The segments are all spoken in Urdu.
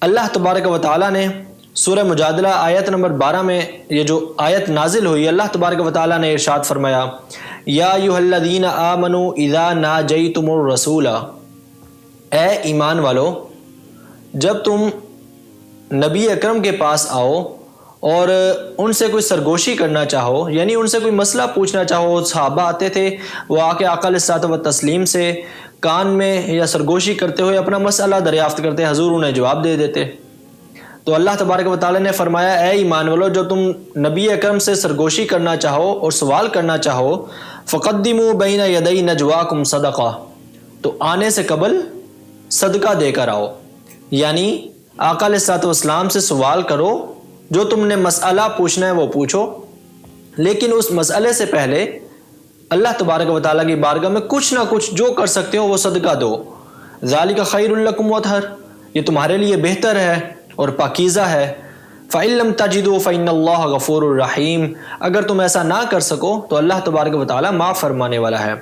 اللہ تبارک و تعالیٰ نے سورہ مجادلہ آیت نمبر 12 میں یہ جو آیت نازل ہوئی، اللہ تبارک و تعالیٰ نے ارشاد فرمایا، یا ایھا الذین آمنوا اذا ناجیتم الرسول، اے ایمان والو جب تم نبی اکرم کے پاس آؤ اور ان سے کوئی سرگوشی کرنا چاہو، یعنی ان سے کوئی مسئلہ پوچھنا چاہو، صحابہ آتے تھے وہ آ کے آقا علیہ الصلوۃ والتسلیم سے کان میں یا سرگوشی کرتے ہوئے اپنا مسئلہ دریافت کرتے، حضور انہیں جواب دے دیتے۔ تو اللہ تبارک و تعالیٰ نے فرمایا، اے ایمان والو جو تم نبی اکرم سے سرگوشی کرنا چاہو اور سوال کرنا چاہو، فقدموا بین یدی نجواکم صدقہ، تو آنے سے قبل صدقہ دے کر آؤ، یعنی آقا علیہ الصلوۃ والسلام سے سوال کرو، جو تم نے مسئلہ پوچھنا ہے وہ پوچھو، لیکن اس مسئلے سے پہلے اللہ تبارک و تعالیٰ کی بارگاہ میں کچھ نہ کچھ جو کر سکتے ہو وہ صدقہ دو۔ ذالک خیر لکم وطہر، یہ تمہارے لیے بہتر ہے اور پاکیزہ ہے۔ فإن لم تجدوا فإن اللہ غفور الرحیم، اگر تم ایسا نہ کر سکو تو اللہ تبارک و تعالیٰ معاف فرمانے والا ہے۔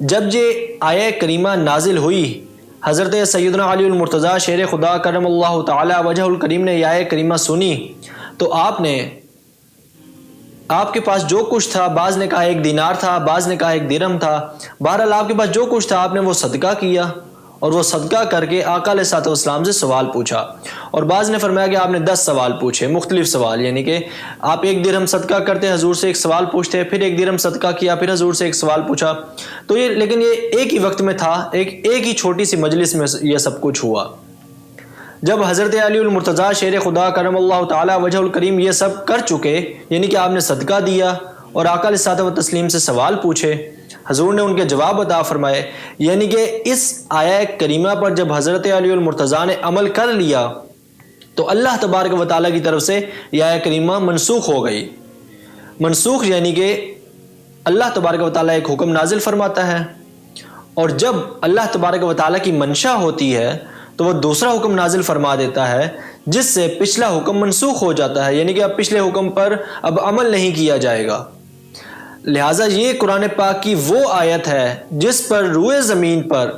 جب یہ آیہ کریمہ نازل ہوئی، حضرت سیدنا علی المرتضیٰ شیر خدا کرم اللہ تعالی وجہ الکریم نے یہ آیہ کریمہ سنی تو آپ کے پاس جو کچھ تھا، بعض نے کہا 1 دینار تھا، بعض نے کہا 1 درہم تھا، بہرحال آپ کے پاس جو کچھ تھا آپ نے وہ صدقہ کیا، اور وہ صدقہ کر کے آقا علیہ الصلوۃ والسلام سے سوال پوچھا، اور بعض نے فرمایا کہ آپ نے 10 سوال پوچھے، مختلف سوال، یعنی کہ آپ 1 درہم صدقہ کرتے، حضور سے 1 سوال پوچھتے، پھر 1 درہم صدقہ کیا، پھر حضور سے 1 سوال پوچھا، تو لیکن یہ ایک ہی وقت میں تھا، ایک ہی چھوٹی سی مجلس میں یہ سب کچھ ہوا۔ جب حضرت علی المرتضیٰ شیر خدا کرم اللہ تعالی وجہ الکریم یہ سب کر چکے، یعنی کہ آپ نے صدقہ دیا اور آقا علیہ الصلوۃ والتسلیم سے سوال پوچھے، حضور نے ان کے جواب عطا فرمائے، یعنی کہ اس آیہ کریمہ پر جب حضرت علی المرتضیٰ نے عمل کر لیا تو اللہ تبارک و تعالیٰ کی طرف سے یہ آیہ کریمہ منسوخ ہو گئی۔ منسوخ یعنی کہ اللہ تبارک و تعالیٰ ایک حکم نازل فرماتا ہے، اور جب اللہ تبارک و تعالیٰ کی منشا ہوتی ہے تو وہ دوسرا حکم نازل فرما دیتا ہے جس سے پچھلا حکم منسوخ ہو جاتا ہے، یعنی کہ اب پچھلے حکم پر اب عمل نہیں کیا جائے گا۔ لہٰذا یہ قرآن پاک کی وہ آیت ہے جس پر روئے زمین پر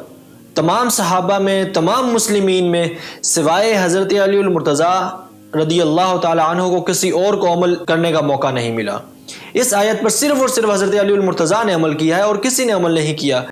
تمام صحابہ میں، تمام مسلمین میں سوائے حضرت علی المرتضیٰ رضی اللہ تعالی عنہ کو کسی اور کو عمل کرنے کا موقع نہیں ملا۔ اس آیت پر صرف اور صرف حضرت علی المرتضیٰ نے عمل کیا ہے اور کسی نے عمل نہیں کیا۔